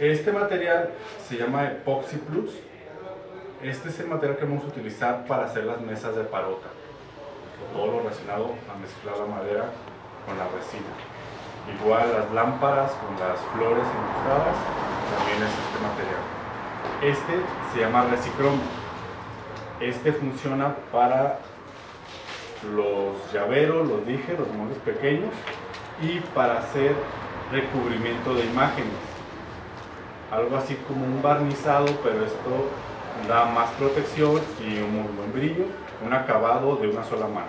Este material se llama Epoxy Plus. Este es el material que vamos a utilizar para hacer las mesas de parota. Todo lo relacionado a mezclar la madera con la resina. Igual las lámparas con las flores incrustadas, también es este material. Este se llama Resicromo. Este funciona para los llaveros, los dijes, los moldes pequeños y para hacer recubrimiento de imágenes. Algo así como un barnizado, pero esto da más protección y un muy buen brillo, un acabado de una sola mano.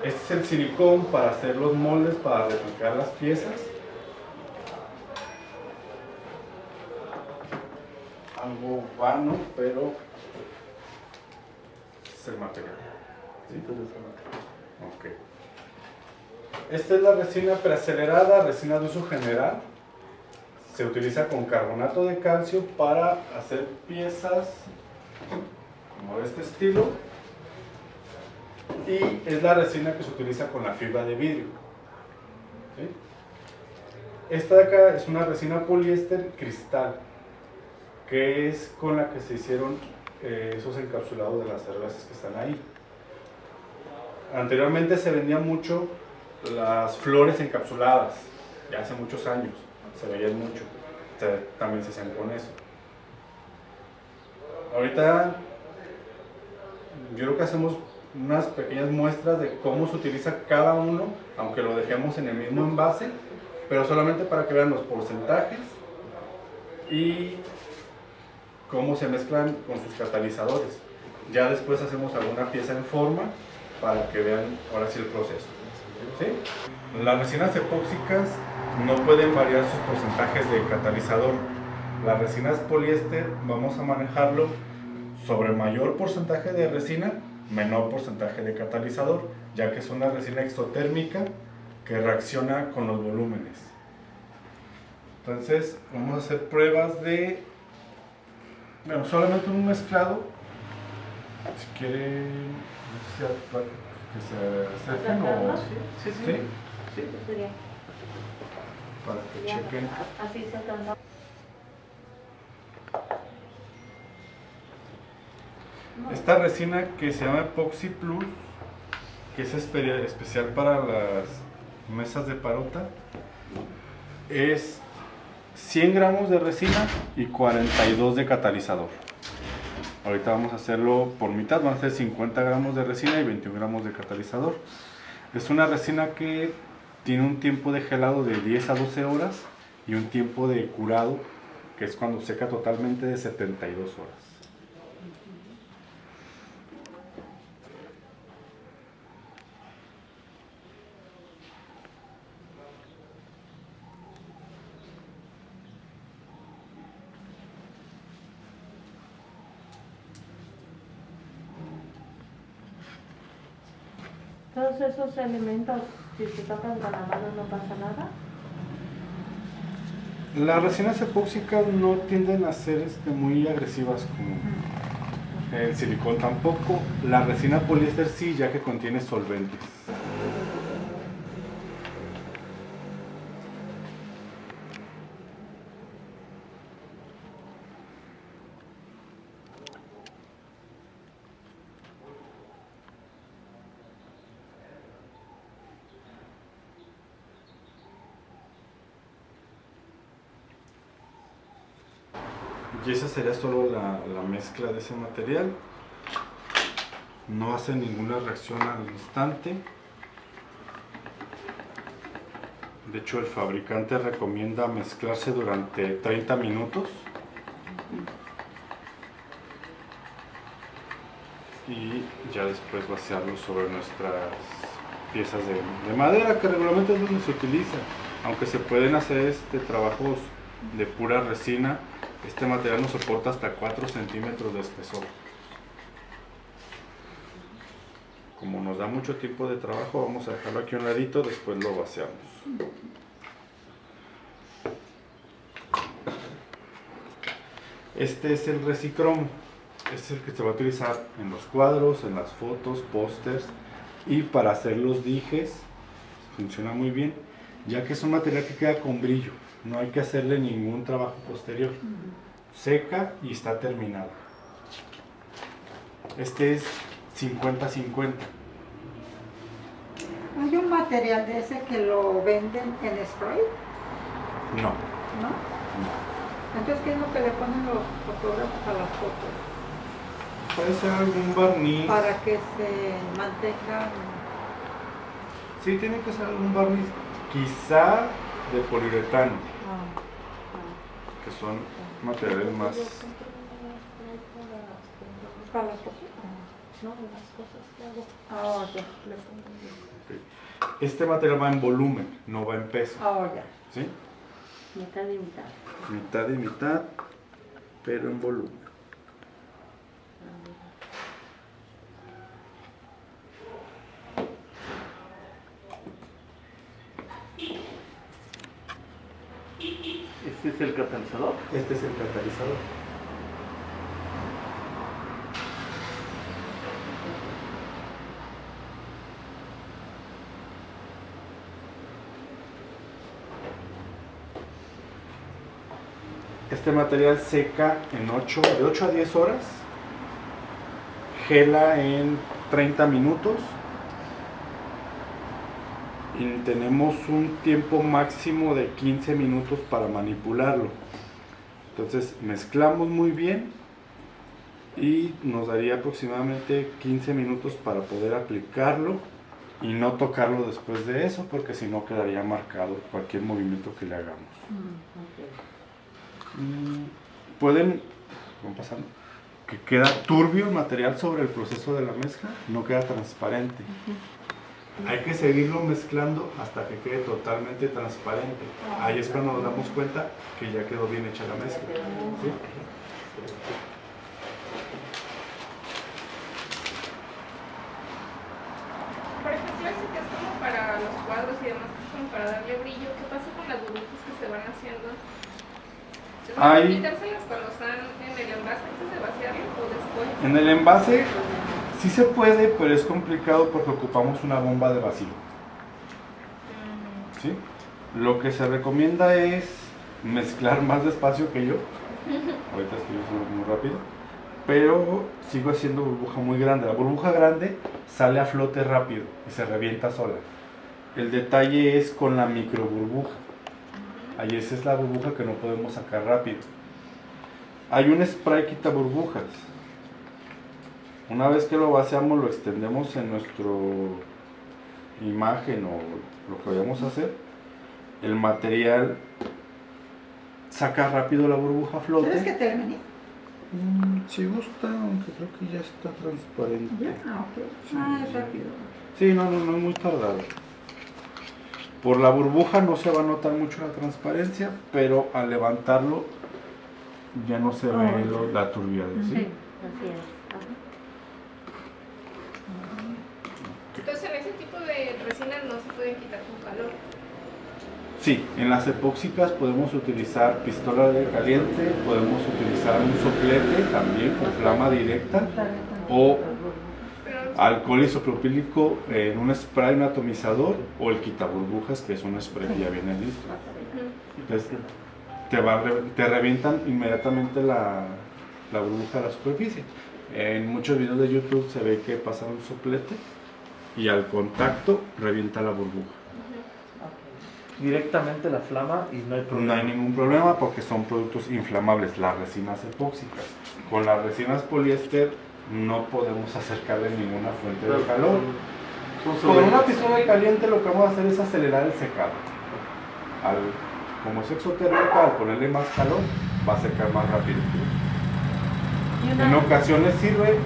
Este es el silicón para hacer los moldes, para replicar las piezas. Algo vano, pero es el material. ¿Sí? Ok. Esta es la resina preacelerada, resina de uso general. Se utiliza con carbonato de calcio para hacer piezas como de este estilo. Y es la resina que se utiliza con la fibra de vidrio. ¿Sí? Esta de acá es una resina poliéster cristal, que es con la que se hicieron esos encapsulados de las cervezas que están ahí. Anteriormente se vendían mucho las flores encapsuladas, ya hace muchos años, se veían mucho, también se hacían con eso. Ahorita yo creo que hacemos unas pequeñas muestras de cómo se utiliza cada uno, aunque lo dejemos en el mismo envase, pero solamente para que vean los porcentajes y cómo se mezclan con sus catalizadores. Ya después hacemos alguna pieza en forma para que vean ahora sí el proceso. ¿Sí? Las resinas epóxicas no pueden variar sus porcentajes de catalizador. Las resinas poliéster vamos a manejarlo sobre mayor porcentaje de resina, menor porcentaje de catalizador, ya que es una resina exotérmica que reacciona con los volúmenes. Entonces vamos a hacer pruebas de, bueno, solamente un mezclado. Si quieren que se acerquen o sí. ¿sí? Sería. Para que chequen. Así se alcanza. Esta resina que se llama Epoxy Plus, que es especial para las mesas de parota, es 100 gramos de resina y 42 de catalizador. Ahorita vamos a hacerlo por mitad, van a ser 50 gramos de resina y 21 gramos de catalizador. Es una resina que tiene un tiempo de gelado de 10 a 12 horas y un tiempo de curado, que es cuando seca totalmente, de 72 horas. Todos esos elementos, si se tocan con la mano no pasa nada. Las resinas epóxicas no tienden a ser muy agresivas como el silicón tampoco. La resina poliéster sí, ya que contiene solventes. Y esa sería solo la mezcla de ese material. No hace ninguna reacción al instante. De hecho, el fabricante recomienda mezclarse durante 30 minutos. Y ya después vaciarlo sobre nuestras piezas de madera, que regularmente es donde se utiliza. Aunque se pueden hacer trabajos de pura resina, este material nos soporta hasta 4 centímetros de espesor. Como nos da mucho tiempo de trabajo, vamos a dejarlo aquí a un ladito, después lo vaciamos. Este es el Resicromo. Es el que se va a utilizar en los cuadros, en las fotos, pósters y para hacer los dijes. Funciona muy bien, ya que es un material que queda con brillo. No hay que hacerle ningún trabajo posterior. Seca y está terminado. Este es 50-50. ¿Hay un material de ese que lo venden en spray? No. ¿No? Entonces, ¿qué es lo que le ponen los fotógrafos a las fotos? Puede ser algún barniz. Para que se mantengan. Sí, tiene que ser algún barniz. Quizá de poliuretano, que son materiales más. ¿Para las fotos? No, las cosas que hago. Ah, ya. Le pongo bien. Este material va en volumen, no va en peso. Ah, ya. ¿Sí? Mitad y mitad. Mitad y mitad, pero en volumen. ¿Este es el catalizador? Este es el catalizador. Este material seca en de 8 a 10 horas, gela en 30 minutos y tenemos un tiempo máximo de 15 minutos para manipularlo. Entonces mezclamos muy bien y nos daría aproximadamente 15 minutos para poder aplicarlo y no tocarlo después de eso, porque si no quedaría marcado cualquier movimiento que le hagamos. Pueden, van pasando, que queda turbio el material sobre el proceso de la mezcla, no queda transparente. Hay que seguirlo mezclando hasta que quede totalmente transparente. Ahí es cuando nos damos cuenta que ya quedó bien hecha la mezcla. ¿Sí? Por ejemplo, ese que es como para los cuadros y demás, que es como para darle brillo, ¿qué pasa con las burbujas que se van haciendo? Hay- ¿Quitárselas cuando están en el envase antes de vaciarlo o después? En el envase sí se puede, pero es complicado porque ocupamos una bomba de vacío. ¿Sí? Lo que se recomienda es mezclar más despacio que yo. Ahorita estoy haciendo muy rápido. Pero sigo haciendo burbuja muy grande. La burbuja grande sale a flote rápido y se revienta sola. El detalle es con la micro burbuja. Ahí esa es la burbuja que no podemos sacar rápido. Hay un spray quita burbujas. Una vez que lo vaciamos, lo extendemos en nuestra imagen o lo que vayamos a hacer. El material saca rápido la burbuja a flote. ¿Quieres que termine? Si gusta, aunque creo que ya está transparente. ¿Ya? Ah, ok. Ah, es rápido. Sí, no es muy tardado. Por la burbuja no se va a notar mucho la transparencia, pero al levantarlo ya no se ve la turbidez, ¿sí? Sí, así es. Ajá. Entonces, en ese tipo de resinas no se pueden quitar con calor. Sí, en las epóxicas podemos utilizar pistola de caliente, podemos utilizar un soplete también con flama directa o Pero alcohol isopropílico en un spray, un atomizador o el quitaburbujas, que es un spray que ya viene listo. Entonces te revientan inmediatamente la burbuja a la superficie. En muchos videos de YouTube se ve que pasa un soplete y al contacto revienta la burbuja. Directamente la flama y no hay No problema. hay ningún problema porque son productos inflamables, las resinas epóxicas. Con las resinas poliéster no podemos acercarle ninguna fuente de calor. Son Con una solventes. pistola de caliente lo que vamos a hacer es acelerar el secado. Como es exotérmica, al ponerle más calor, va a secar más rápido. Y En una, ocasiones sirve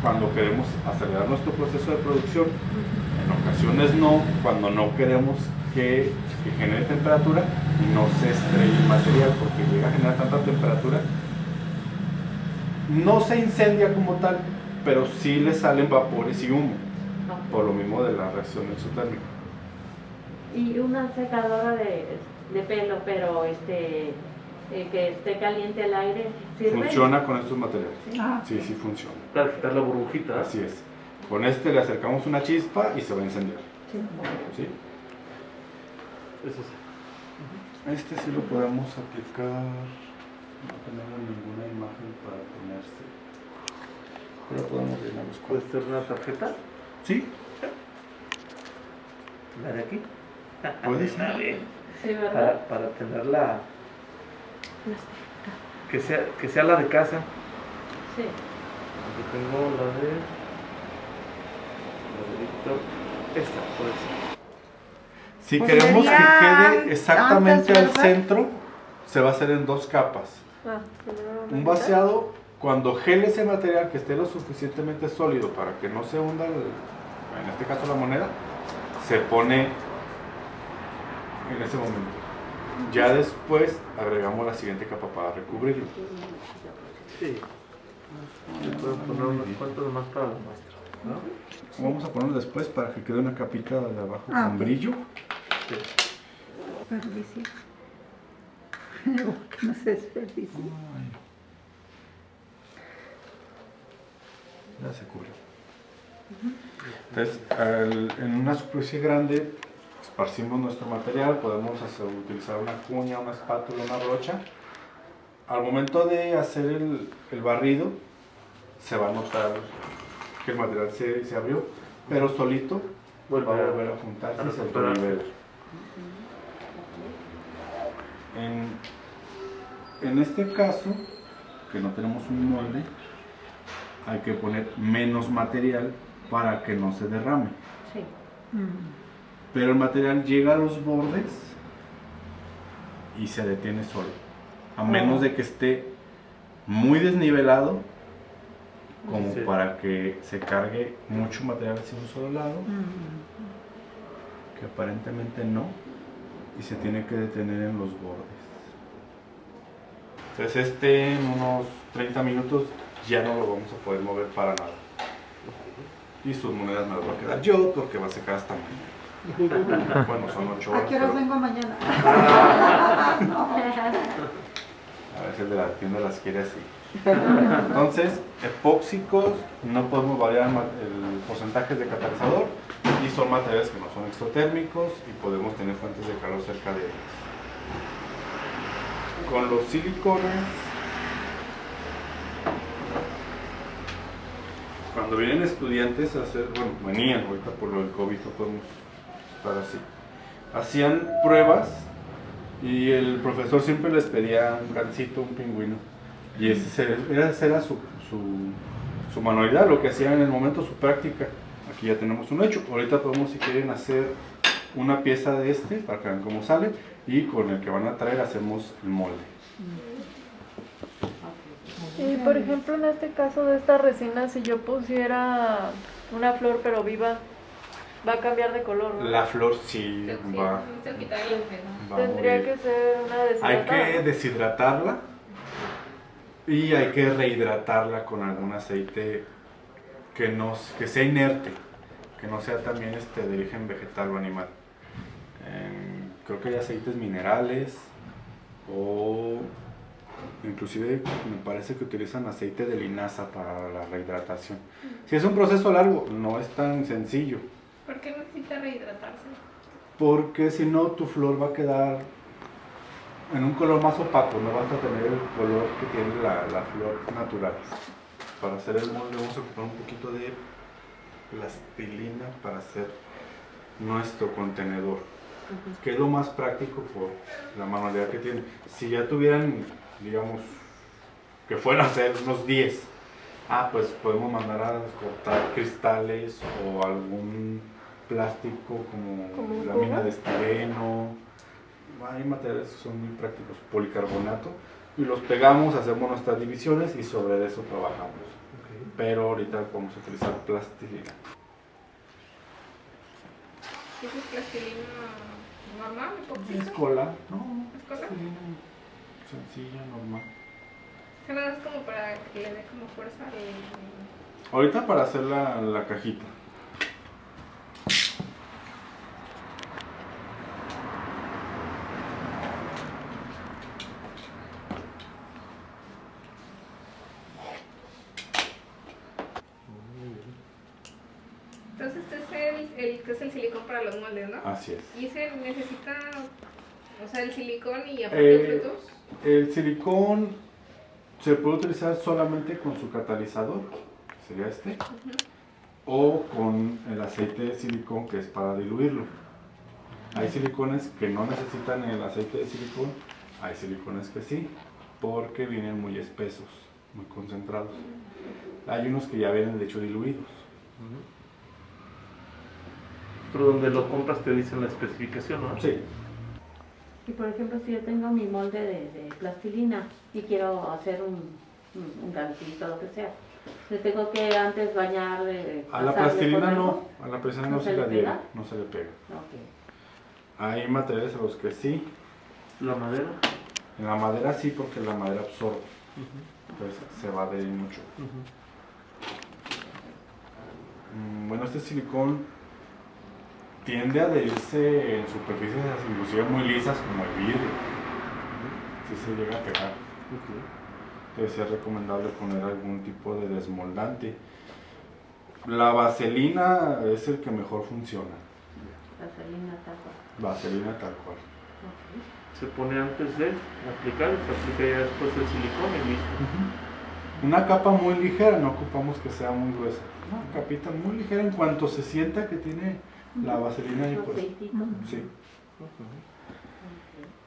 cuando queremos acelerar nuestro proceso de producción. En ocasiones no, cuando no queremos que genere temperatura y no se estrelle el material, porque llega a generar tanta temperatura. No se incendia como tal, pero sí le salen vapores y humo, por lo mismo de la reacción exotérmica. y una secadora de pelo, pero que esté caliente el aire, ¿sirve? Funciona con estos materiales. Ah, Sí, sí funciona. Para quitar la burbujita. Así es. Con este le acercamos una chispa y se va a encender. Sí. ¿Sí? Eso sí. Este sí lo podemos aplicar. No tenemos ninguna imagen para ponerse. Pero podemos llenar los ¿Puede cuadros. ser una tarjeta? Sí, ¿La de aquí? puede Está ser. bien. Sí, ¿verdad? Para tenerla. Que sea la de casa. Sí. Yo tengo la de Víctor. Esta puede ser. Si Pues queremos que sería quede exactamente antes, al ¿verdad? centro, se va a hacer en 2 capas. Ah, primero la Un mitad. vaciado, cuando gele ese material que esté lo suficientemente sólido para que no se hunda, en este caso la moneda, se pone en ese momento. Ya después agregamos la siguiente capa para recubrirlo. Sí. Puedo poner unos cuantos más para la muestra, ¿no? Vamos a ponerlo después para que quede una capita de abajo Ah, con ok. brillo. Sí. Desperdicio. Que no se desperdicie. Ya se cubrió. Entonces, en una superficie grande, esparcimos nuestro material, podemos utilizar una cuña, una espátula, una brocha. Al momento de hacer el barrido, se va a notar que el material se abrió, pero solito va a volver a juntarse y se autonivela. En este caso, que no tenemos un molde, hay que poner menos material para que no se derrame. Sí. Pero el material llega a los bordes y se detiene solo. A menos de que esté muy desnivelado, como Sí. para que se cargue mucho material hacia un solo lado, que aparentemente no, y se tiene que detener en los bordes. Entonces en unos 30 minutos ya no lo vamos a poder mover para nada. Y sus monedas me las voy a quedar yo porque va a secar hasta mañana. Bueno, son 8 horas. ¿A qué horas pero vengo mañana? a veces de la tienda las quiere así. Entonces, epóxicos, no podemos variar el porcentaje de catalizador y son materiales que no son exotérmicos y podemos tener fuentes de calor cerca de ellos. Con los silicones, cuando vienen estudiantes a hacer, bueno, venían ahorita por lo del COVID, no podemos estar así, hacían pruebas y el profesor siempre les pedía un gansito, un pingüino, y esa era su manualidad, lo que hacían en el momento, su práctica. Aquí ya tenemos un hecho. Ahorita podemos, si quieren, hacer una pieza de este para que vean cómo sale, y con el que van a traer hacemos el molde. Y por ejemplo, en este caso de esta resina, si yo pusiera una flor pero viva, va a cambiar de color, ¿no? La flor sí va Necesito quitar el pedo. a Tendría morir. que ser una Hay deshidratada. que deshidratarla y hay que rehidratarla con algún aceite que sea inerte, que no sea también de origen vegetal o animal. Creo que hay aceites minerales o inclusive me parece que utilizan aceite de linaza para la rehidratación. Si es un proceso largo, no es tan sencillo, ¿Por qué necesita rehidratarse? porque si no tu flor va a quedar en un color más opaco, no vas a tener el color que tiene la flor natural. Para hacer el molde vamos a ocupar un poquito de plastilina para hacer nuestro contenedor, que es lo más práctico por la manualidad que tiene. Si ya tuvieran, digamos, que fueran a hacer unos 10, pues podemos mandar a cortar cristales o algún plástico como ¿Como un lámina cubo? de estireno. Hay materiales que son muy prácticos, policarbonato, y los pegamos, hacemos nuestras divisiones y sobre eso trabajamos. Pero ahorita vamos a utilizar plastilina. ¿Eso es plastilina normal? ¿Es ¿Epóxica? cola? No, ¿Es cola? plastilina sencilla, normal. O sea, nada, es como para que le dé como fuerza Ahorita para hacer la cajita. Entonces este es el que es el silicón para los moldes, ¿no? Así es. Y ese necesita O sea, el silicón y aparte otros dos. El silicón se puede utilizar solamente con su catalizador, sería este, o con el aceite de silicón, que es para diluirlo. Hay silicones que no necesitan el aceite de silicón, hay silicones que sí, porque vienen muy espesos, muy concentrados. Hay unos que ya vienen de hecho diluidos. Pero donde lo compras te dicen la especificación, ¿no? Sí. Y por ejemplo, si yo tengo mi molde de plastilina y quiero hacer un gancito, lo que sea, ¿le tengo que antes bañar? A la pasarle plastilina con no, algo? a la plastilina ¿No no se se le la adhiere, pega? no se le pega. Ok. Hay materiales a los que sí, La madera. en la madera sí, porque la madera absorbe, entonces se va a adherir mucho. Bueno, este silicón tiende a adherirse en superficies inclusive muy lisas como el vidrio. Si se llega a pegar. Entonces es recomendable poner algún tipo de desmoldante. La vaselina es el que mejor funciona. Vaselina, tal cual. Vaselina tal cual. Ok. Se pone antes de aplicar, se aplica ya después el silicón y listo. Una capa muy ligera, no ocupamos que sea muy gruesa. Una capita muy ligera en cuanto se sienta que tiene la vaselina ahí pues. Aceitito. Sí.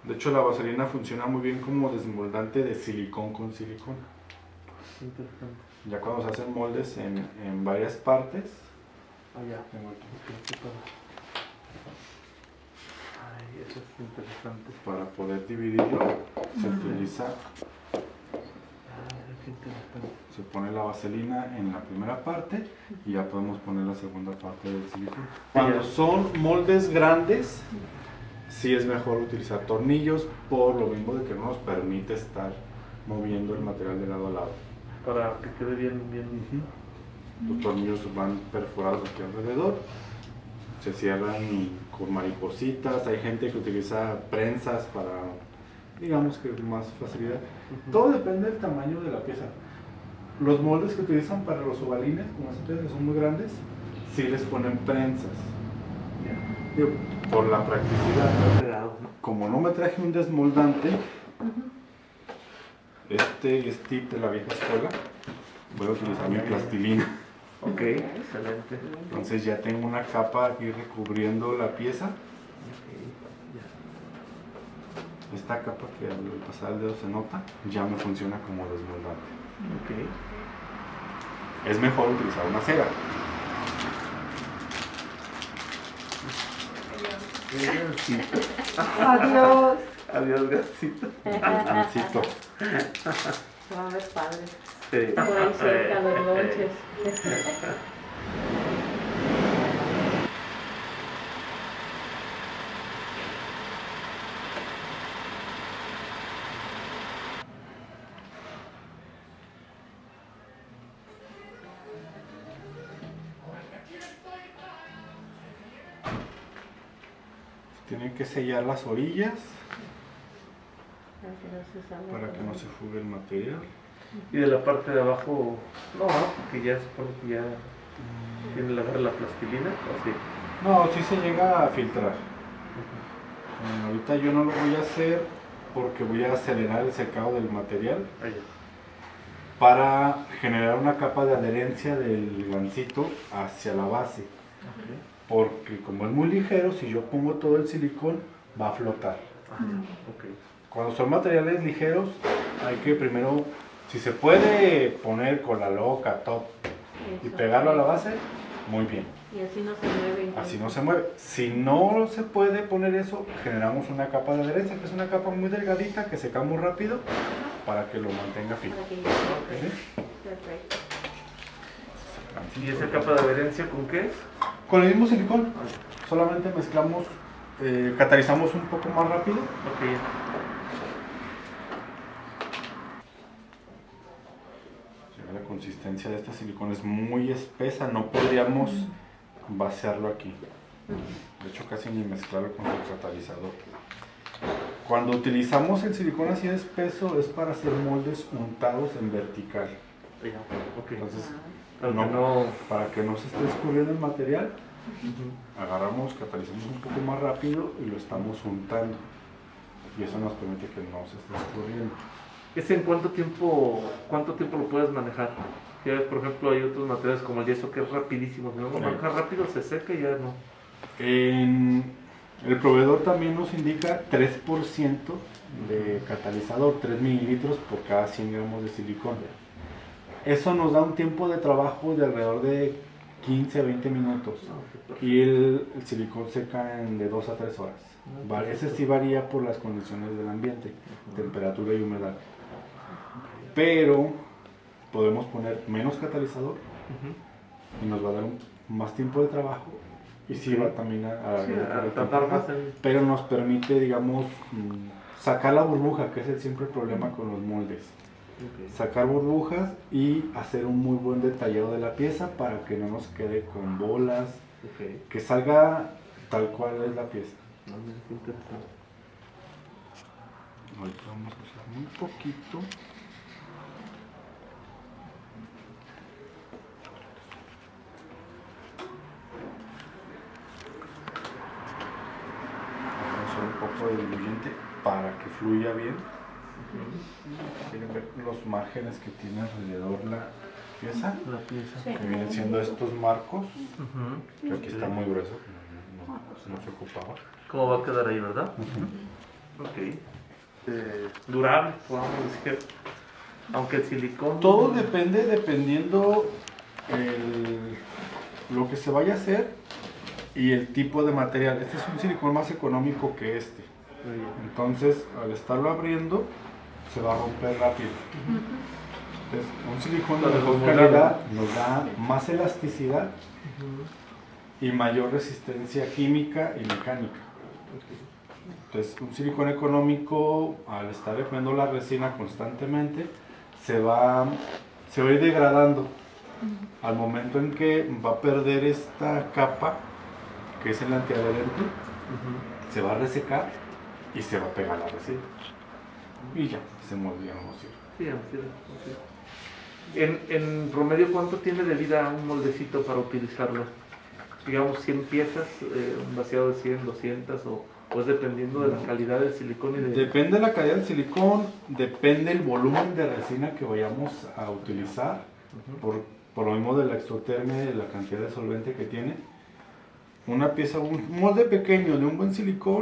De hecho la vaselina funciona muy bien como desmoldante de silicón con silicón. Interesante. Ya cuando se hacen moldes en varias partes, Allá. tengo aquí, Qué padre. Ay, eso es interesante. para poder dividirlo, se utiliza, Qué interesante. se pone la vaselina en la primera parte y ya podemos poner la segunda parte del silicón. Cuando son moldes grandes, sí es mejor utilizar tornillos por lo mismo de que no nos permite estar moviendo el material de lado a lado. Para que quede bien. Los tornillos van perforados aquí alrededor, se cierran con maripositas. Hay gente que utiliza prensas para, digamos que más facilidad. Todo depende del tamaño de la pieza. Los moldes que utilizan para los ovalines, como las piezas que son muy grandes, sí les ponen prensas. Digo, por la practicidad. Como no me traje un desmoldante, este es tip de la vieja escuela, voy a utilizar mi plastilina. Ok, excelente. Entonces ya tengo una capa aquí recubriendo la pieza. Esta capa que al pasar el dedo se nota, ya me funciona como desmoldante. Ok. Es mejor utilizar una cera. Adiós. Adiós, Gancito. El gancito. Se va a ver padre. Sí. Por ahí cerca los lonches. Tienen que sellar las orillas Para que no se salga para que todo. no se fugue el material. Y de la parte de abajo, no, porque ya supone que ya tiene la plastilina, ¿o sí? No, sí se llega a filtrar. Ahorita yo no lo voy a hacer porque voy a acelerar el secado del material Allá. para generar una capa de adherencia del gancito hacia la base. Porque como es muy ligero, si yo pongo todo el silicón, va a flotar. Ok. Cuando son materiales ligeros, hay que primero, si se puede poner con la loca, top, y Eso. pegarlo a la base, muy bien. Y así no se mueve. Así no se mueve. Si no se puede poner eso, generamos una capa de adherencia, que es una capa muy delgadita, que seca muy rápido, para que lo mantenga fijo. Para que ya perfecto. ¿Y esa capa de adherencia con qué es? Con el mismo silicón, solamente mezclamos, catalizamos un poco más rápido. Ok, La consistencia de este silicón es muy espesa, no podríamos vaciarlo aquí. De hecho, casi ni mezclarlo con el catalizador. Cuando utilizamos el silicón así de espeso es para hacer moldes untados en vertical. ya. Ok. Entonces, No. para que no se esté escurriendo el material, agarramos, catalizamos un poco más rápido y lo estamos untando. y eso nos permite que no se esté escurriendo. ¿Ese en cuánto tiempo lo puedes manejar? Ya ves, por ejemplo, hay otros materiales como el yeso que es rapidísimo. Si no lo manejas rápido, se seca y ya no. El proveedor también nos indica 3% de catalizador, 3 mililitros por cada 100 gramos de silicón. Eso nos da un tiempo de trabajo de alrededor de 15 a 20 minutos. Y el silicón seca en de 2 a 3 horas. Ese sí varía por las condiciones del ambiente, temperatura y humedad. Pero podemos poner menos catalizador y nos va a dar más tiempo de trabajo. Y sí va también a tardar más. Pero nos permite, digamos, sacar la burbuja, que es siempre el problema con los moldes. Sacar burbujas y hacer un muy buen detallado de la pieza para que no nos quede con bolas, que salga tal cual es la pieza. Ahorita vamos a usar muy poquito. Vamos a usar un poco de diluyente para que fluya bien. Quieren ver los márgenes que tiene alrededor la pieza, que vienen siendo estos marcos, que aquí está muy grueso, no se ocupaba. ¿Cómo va a quedar ahí, verdad? Ok. Durable, podemos decir. Aunque el silicón... Todo depende dependiendo lo que se vaya a hacer y el tipo de material. Este es un silicón más económico que este. Entonces, al estarlo abriendo, se va a romper rápido. Entonces, un silicón de mejor calidad nos da más elasticidad y mayor resistencia química y mecánica. Entonces, un silicón económico, al estar poniendo la resina constantemente, se va a ir degradando. Al momento en que va a perder esta capa, que es el antiadherente, se va a resecar y se va a pegar la resina. Y ya, se molde, no sirve. Sí, en promedio, ¿cuánto tiene de vida un moldecito para utilizarlo? Digamos 100 piezas, un vaciado de 100, 200 o pues dependiendo de la calidad del silicón y de... Depende de la calidad del silicón, depende el volumen de resina que vayamos a utilizar, por lo mismo de la exotermia y de la cantidad de solvente que tiene. Una pieza, un molde pequeño de un buen silicón,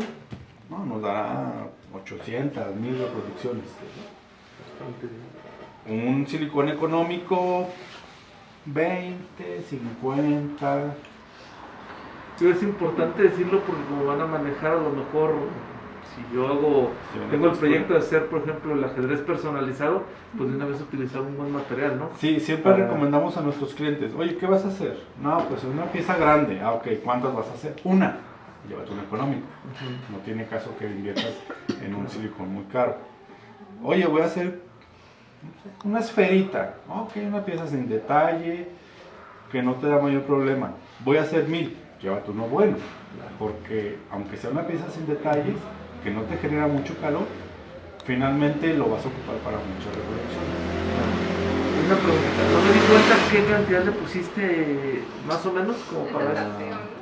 no, nos dará 800, 1000 reproducciones. Un silicón económico, 20, 50... Sí, es importante decirlo porque como van a manejar, a lo mejor si yo tengo el proyecto de hacer, por ejemplo, el ajedrez personalizado, pues de una vez utilizar un buen material, ¿no? Sí, siempre recomendamos a nuestros clientes, oye, ¿qué vas a hacer? No, pues una pieza grande. Ah, ok, ¿cuántas vas a hacer? Una. Llévate un económico. No tiene caso que inviertas en un silicón muy caro. Oye, voy a hacer una esferita. Ok, una pieza sin detalle, que no te da mayor problema. Voy a hacer 1000. Llévate uno bueno, porque aunque sea una pieza sin detalles, que no te genera mucho calor, finalmente lo vas a ocupar para mucha reproducción. Una pregunta, no me di cuenta qué cantidad le pusiste más o menos como para...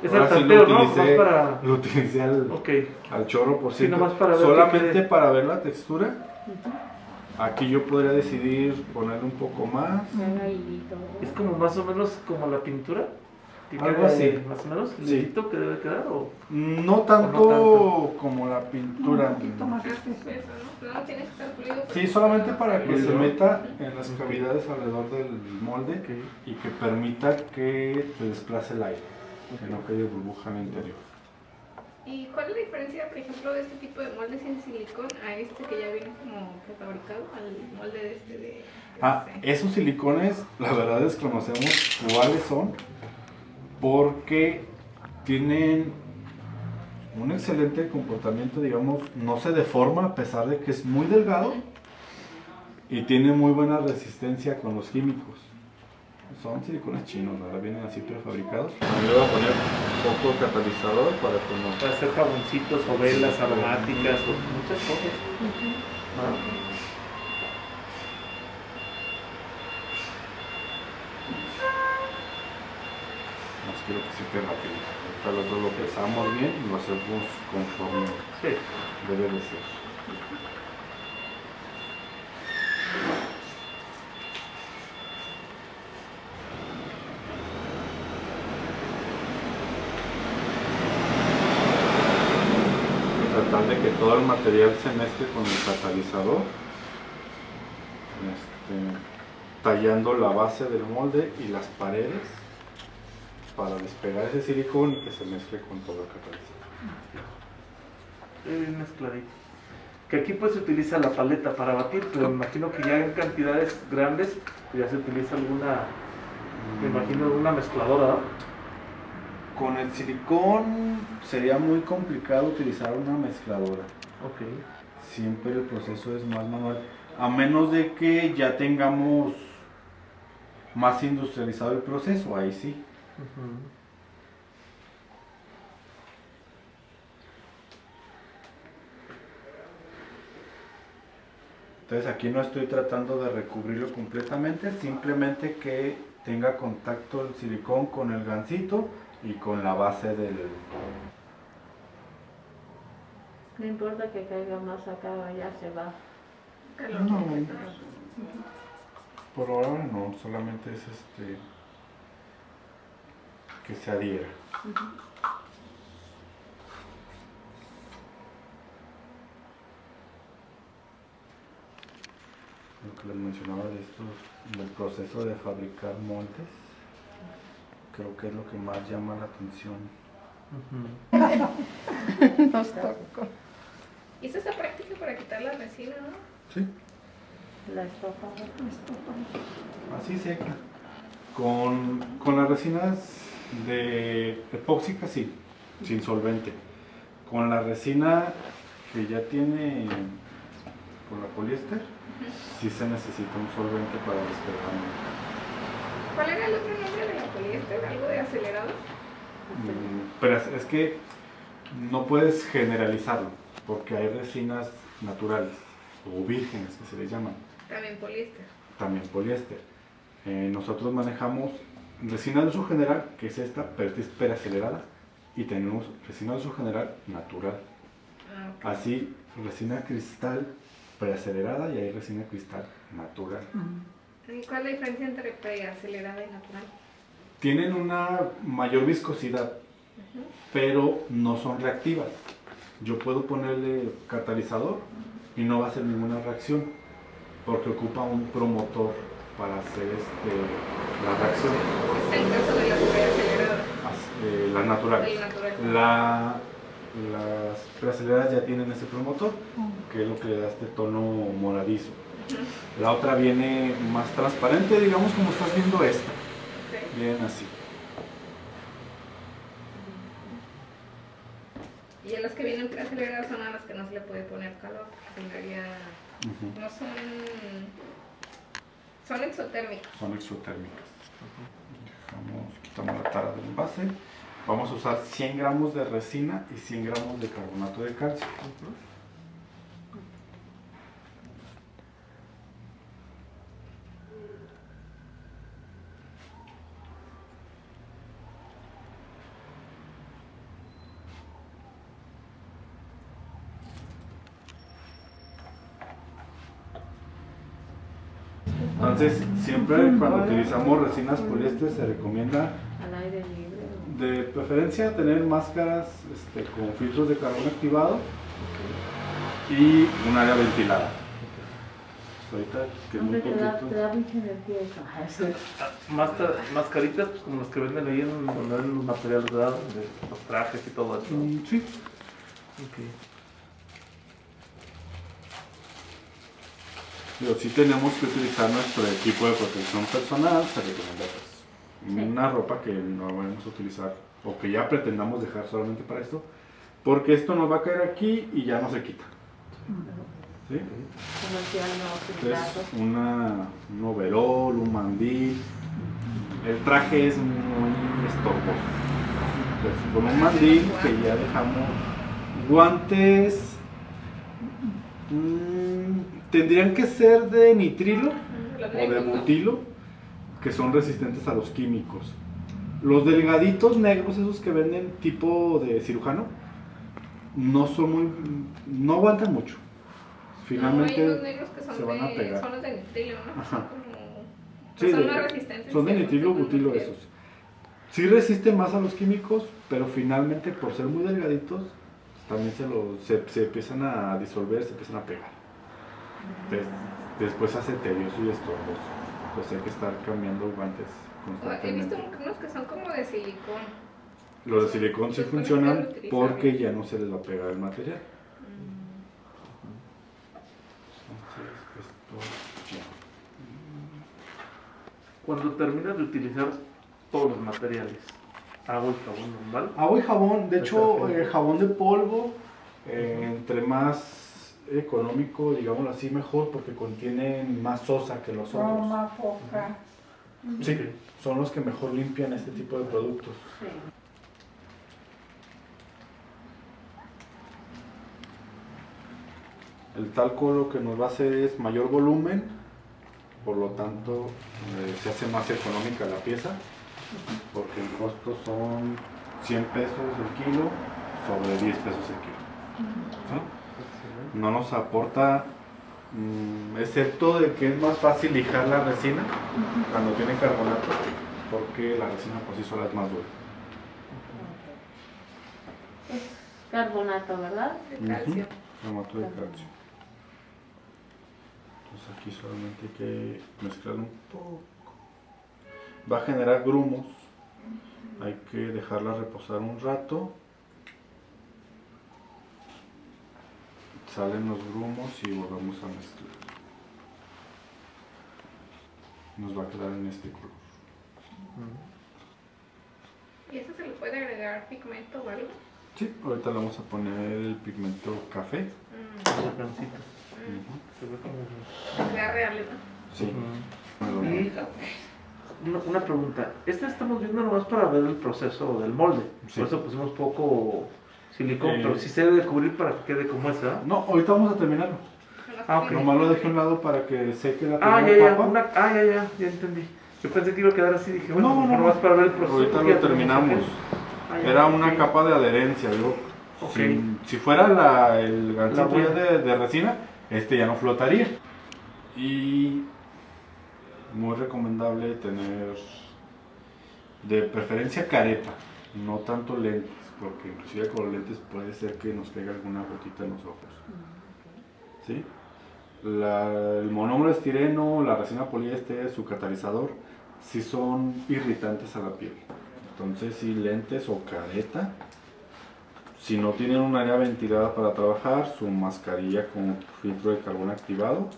Es el tanteo, ¿no? Más para... Lo utilicé al chorro por ciento, nomás para ver solamente para ver la textura. Aquí yo podría decidir ponerle un poco más. Es como más o menos como la pintura. Algo así. Más o menos, el Sí. dedito que debe quedar o... No tanto, tanto como la pintura. Un poquito más Eso, ¿no? No tiene que estar pulido. Sí, solamente para que se Pulido. meta en las cavidades alrededor del molde y que permita que se desplace el aire, que no quede burbuja en el interior. ¿Y cuál es la diferencia, por ejemplo, de este tipo de moldes en silicón a este que ya viene como prefabricado, al molde de este de... Esos silicones, la verdad desconocemos cuáles son, porque tienen un excelente comportamiento, digamos, no se deforma a pesar de que es muy delgado y tiene muy buena resistencia con los químicos. Son silicones chinos, ¿verdad? Vienen así prefabricados. Le voy a poner un poco de catalizador para que no... Para hacer jaboncitos o velas aromáticas o muchas cosas. Más quiero que se quede rápido. Ahorita los dos lo pesamos bien y lo hacemos conforme debe de ser. Tratar de que todo el material se mezcle con el catalizador, tallando la base del molde y las paredes para despegar ese silicón y que se mezcle con todo el catalizador. Bien mezcladito. Que aquí pues se utiliza la paleta para batir, pero me imagino que ya en cantidades grandes ya se utiliza alguna, me imagino alguna mezcladora, ¿no? Con el silicón sería muy complicado utilizar una mezcladora. Ok. Siempre el proceso es más manual, a menos de que ya tengamos más industrializado el proceso, ahí sí. Ujú. Entonces aquí no estoy tratando de recubrirlo completamente, simplemente que tenga contacto el silicón con el gansito y con la base del... No importa que caiga más acá o allá, se va. No, por ahora no, solamente es que se adhiera. Lo que les mencionaba de esto, del proceso de fabricar moldes, creo que es lo que más llama la atención. Ujú. Nos tocó. Y esa es la práctica para quitar la resina, ¿no? Sí, La estopa. así seca. Con las resinas de epóxica sí, sin solvente. Con la resina que ya tiene, con la poliéster, sí se necesita un solvente para despegar. ¿Cuál era el otro nombre de la poliéster? ¿Algo de acelerado? Pero es que no puedes generalizarlo, porque hay resinas naturales o vírgenes que se les llaman, También poliéster. también poliéster. Nosotros manejamos resina de uso general, que es esta, pero esta es preacelerada, y tenemos resina de uso general natural. Ah, ok. Así, resina cristal preacelerada y hay resina cristal natural. ¿Y cuál es la diferencia entre preacelerada y natural? Tienen una mayor viscosidad, pero no son reactivas. Yo puedo ponerle catalizador y no va a hacer ninguna reacción, porque ocupa un promotor para hacer la reacción. Es el caso de la preacelerada. La natural. El natural. Las preaceleradas ya tienen ese promotor, que es lo que le da este tono moradizo. La otra viene más transparente, digamos como estás viendo esta. Ok. Bien así. Y a las que vienen preaceleradas son a las que no se le puede poner calor, porque tendría... Ujú. No son... Son exotérmicas. Son exotérmicas. Quitamos la tara del envase. Vamos a usar 100 gramos de resina y 100 gramos de carbonato de calcio. Entonces, siempre cuando utilizamos resinas poliéster se recomienda Al aire libre. de preferencia tener máscaras con filtros de carbón activado y un área ventilada. Ahorita, que es muy Hombre, te poquito. da mucha energía eso. Mascaritas pues, como las que venden ahí en donde venden los materiales, ¿verdad? De los trajes y todo eso. Sí. Ok. Pero sí tenemos que utilizar nuestro equipo de protección personal, se recomienda pues, una ropa que no vamos a utilizar o que ya pretendamos dejar solamente para esto, porque esto nos va a caer aquí y ya no se quita. ¿Sí? Entonces, un overol, un mandil, el traje es muy estorboso. Entonces, con un mandil que ya dejamos, guantes, tendrían que ser de nitrilo o de butilo, que son resistentes a los químicos. Los delgaditos negros, esos que venden tipo de cirujano, no aguantan mucho. finalmente hay unos negros que son se van a pegar. son los de nitrilo, ¿no? Ajá. Son como... Sí, son más resistentes. son de que nitrilo otros butilo materiales. esos. Sí resisten más a los químicos, pero finalmente por ser muy delgaditos, también se empiezan a disolver, se empiezan a pegar. Después se hace tedioso y estorboso. Entonces hay que estar cambiando guantes He visto constantemente. unos que son como de silicón. Los de silicón sí Se supone que funcionan son reutilizables. porque ya no se les va a pegar el material. Entonces, esto ya. Cuando terminas de utilizar todos los materiales, agua y jabón normal, Agua y jabón, de hecho, Perfecto. jabón de polvo, entre más económico, digámoslo así, mejor, porque contienen más sosa que los otros. Roma, foca. Sí, son los que mejor limpian este tipo de productos. Sí. El talco lo que nos va a hacer es mayor volumen, por lo tanto se hace más económica la pieza, porque el costo son 100 pesos el kilo sobre 10 pesos el kilo. ¿Sí? No nos aporta, excepto de que es más fácil lijar la resina cuando tiene carbonato, porque la resina por sí sola es más dura. Es carbonato, ¿verdad? De calcio. Carbonato de calcio. Entonces aquí solamente hay que mezclar un poco. Va a generar grumos. Hay que dejarla reposar un rato. Salen los grumos y volvemos a mezclar. Nos va a quedar en este color. ¿Y eso se le puede agregar pigmento o algo? Sí, ahorita le vamos a poner el pigmento café. la cancita. Ujú. Se ve como... Queda real, ¿no? Sí. Y una pregunta. Estamos viendo nomás para ver el proceso del molde. Sí. Por eso pusimos poco silicón, pero Eh, sí se debe cubrir para que quede como esa. No, ahorita vamos a terminarlo. Ah, ok. Nomás lo dejé a un lado para que seque la Ah, primera ya, capa. ya entendí. Yo pensé que iba a quedar así, dije, bueno, No, mejor no, nomás para ver el proceso. Ahorita porque lo ya tenemos terminamos. aquel. Ah, ya, Era una ok. capa de adherencia, digo. Ok. Si fuera el gancito buena. ya de resina, este ya no flotaría. Y muy recomendable tener de preferencia careta, no tanto lentes, porque inclusive con los lentes puede ser que nos caiga alguna gotita en los ojos. ¿Sí? El monómero de estireno, la resina poliéster, su catalizador, sí son irritantes a la piel. Entonces, si lentes o careta, si no tienen un área ventilada para trabajar, su mascarilla con filtro de carbón activado.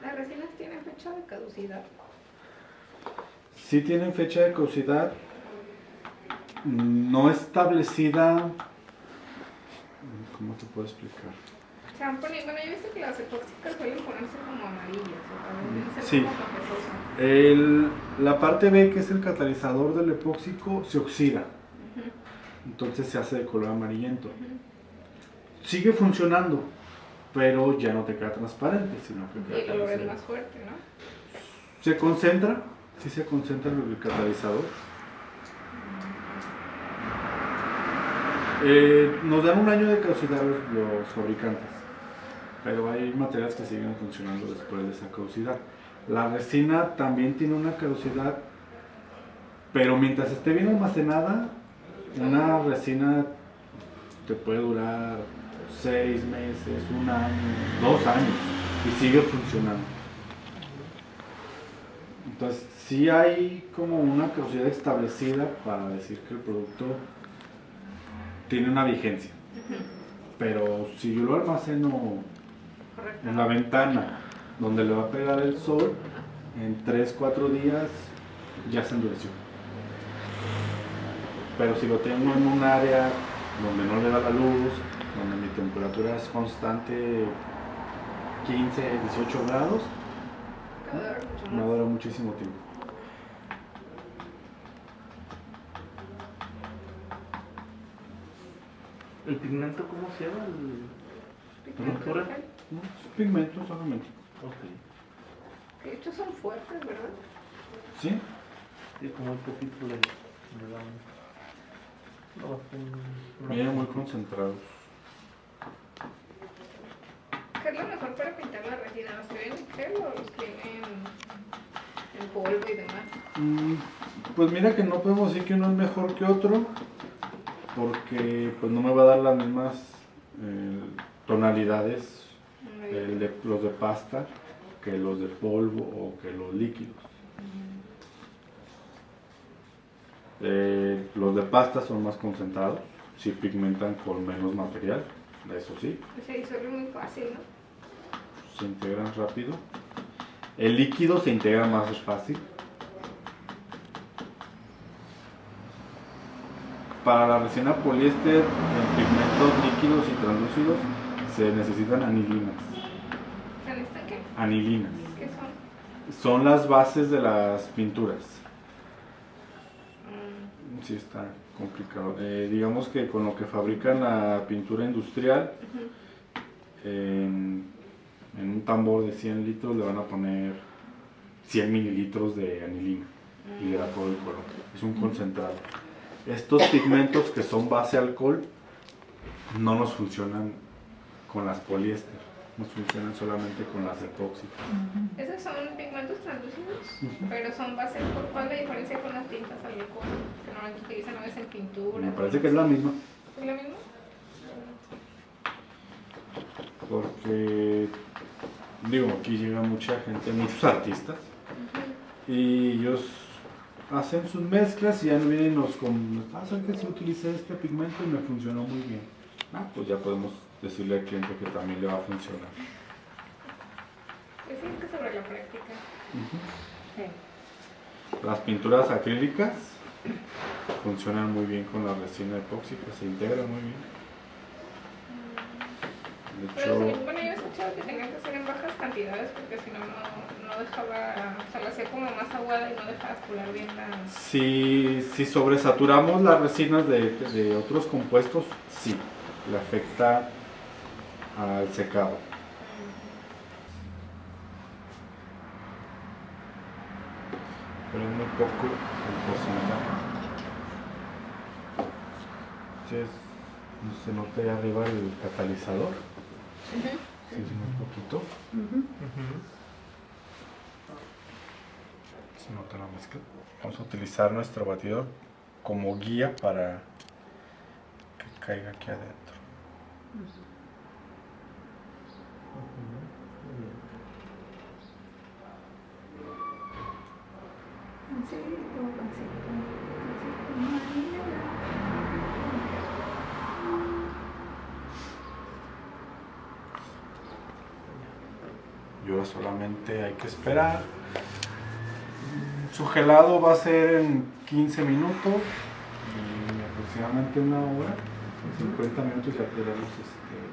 ¿Las resinas tienen fecha de caducidad? Sí tienen fecha de caducidad no establecida. ¿Cómo te puedo explicar? Se han ponido, bueno, yo he visto que las epóxicas suelen ponerse como amarillas, o también deben ser Sí. como cafezosas. La parte B, que es el catalizador del epóxico, se oxida. Entonces se hace de color amarillento. Sigue funcionando, pero ya no te queda transparente, sino que Y queda el olor es transparente. más fuerte, ¿no? Se concentra, sí se concentra en el catalizador. Nos dan un año de caducidad los fabricantes, pero hay materiales que siguen funcionando después de esa caducidad. La resina también tiene una caducidad, pero mientras esté bien almacenada, una resina te puede durar 6 meses, 1 año, 2 años y sigue funcionando. Entonces, sí hay como una caducidad establecida para decir que el producto tiene una vigencia. Pero si yo lo almaceno Correcto. en la ventana donde le va a pegar el sol, en 3-4 días ya se endureció. Pero si lo tengo en un área donde no le da la luz, donde mi temperatura es constante 15, 18 grados, Que va a durar mucho me más. dura muchísimo tiempo. ¿El pigmento cómo se llama? ¿Pintura? No, es pigmento solamente. Ok. Que de hecho son fuertes, ¿verdad? ¿Sí? Sí, como un poquito le dan. No, Vienen muy concentrados. ¿Qué es lo mejor para pintar la resina? ¿Los que vienen en gel o los que vienen en polvo y demás? Pues mira que no podemos decir que uno es mejor que otro, porque pues no me va a dar las mismas tonalidades los de pasta que los de polvo o que los líquidos. Los de pasta son más concentrados, sí pigmentan con menos material, eso sí, Se disuelve muy fácil, ¿no? se integran rápido. El líquido se integra más fácil. Para la resina poliéster, en pigmentos líquidos y translúcidos se necesitan anilinas. ¿Se necesitan qué? Anilinas. ¿Qué son? Son las bases de las pinturas. Sí, está complicado. Digamos que con lo que fabrican la pintura industrial, en un tambor de 100 litros le van a poner 100 mililitros de anilina y le da todo el color. Es un concentrado. Estos pigmentos que son base alcohol no nos funcionan con las poliéster, nos funcionan solamente con las epóxicas. Esos son pigmentos translúcidos, pero son base alcohol. ¿Cuál es la diferencia con las tintas al alcohol? Que normalmente utilizan a veces en pintura. Me parece que es la misma, ¿Es la misma? porque digo, aquí llega mucha gente, muchos artistas, y ellos hacen sus mezclas y ya no vienen nos ¿sabes que si utilicé este pigmento y me funcionó muy bien? Pues ya podemos decirle al cliente que también le va a funcionar. Es decir, que sobre la práctica. Sí. Las pinturas acrílicas funcionan muy bien con la resina epóxica, se integran muy bien. De Pero hecho, bueno, yo he escuchado que tenían que hacer en bajas cantidades porque si no, no dejaba, o sea, la hacía como más aguada y no dejaba colar bien la... si sobresaturamos las resinas de otros compuestos, sí, le afecta al secado. Pero es muy poco el porcentaje. Se nota ahí arriba el catalizador. Sí, es muy poquito. Se nota la mezcla. Vamos a utilizar nuestro batidor como guía para que caiga aquí adentro. Y ahora solamente hay que esperar. Su gelado va a ser en 15 minutos y aproximadamente una hora. En 50 minutos ya podemos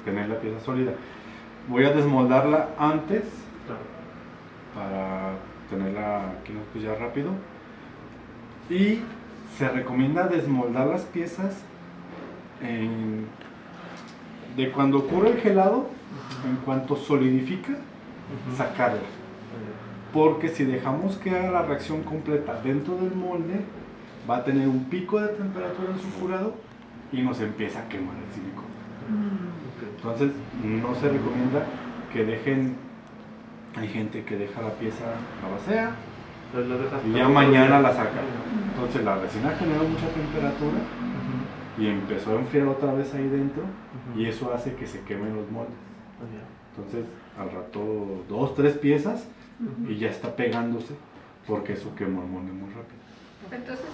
tener la pieza sólida. Voy a desmoldarla antes para tenerla aquí pues ya rápido. Y se recomienda desmoldar las piezas de cuando ocurre el gelado, en cuanto solidifica, sacarla. Porque si dejamos que haga la reacción completa dentro del molde, va a tener un pico de temperatura en su curado y nos empieza a quemar el silicón. Entonces no se recomienda que dejen, hay gente que deja la pieza, la vacía y ya mañana la saca. Entonces la resina generó mucha temperatura y empezó a enfriar otra vez ahí dentro y eso hace que se quemen los moldes. Entonces al rato 2, 3 piezas y ya está pegándose porque eso quemó el molde muy rápido. Entonces,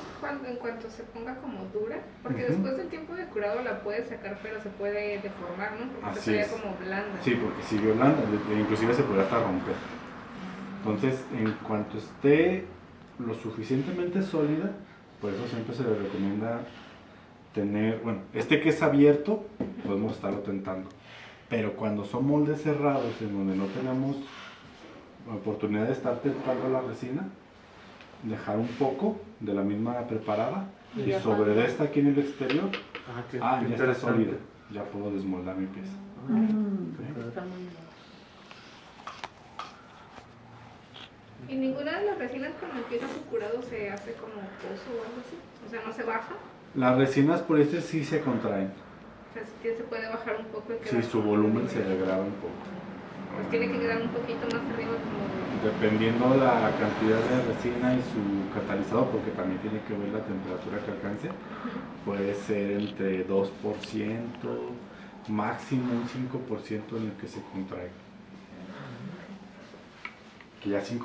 en cuanto se ponga como dura, porque después del tiempo de curado la puedes sacar, pero se puede deformar, ¿no? Porque Así sería es. como blanda. Sí, porque sigue blanda, inclusive se puede hasta romper. Entonces, en cuanto esté lo suficientemente sólida, por eso siempre se le recomienda tener, bueno, que es abierto, podemos estarlo tentando. Pero cuando son moldes cerrados, en donde no tenemos oportunidad de estar tentando la resina, dejar un poco de la misma preparada y sobre de esta aquí en el exterior, ya está sólida, ya puedo desmoldar mi pieza. Está muy bien. ¿Y ninguna de las resinas cuando empieza su curado se hace como pozo o algo así? O sea, ¿no se baja? Las resinas poliéster sí se contraen. O sea, sí se puede bajar un poco. Sí, su volumen se degrada un poco. Pues tiene que quedar un poquito más arriba como... Dependiendo la cantidad de resina y su catalizador, porque también tiene que ver la temperatura que alcance, puede ser entre 2%, máximo un 5% en el que se contrae. Que ya 5% es mucho.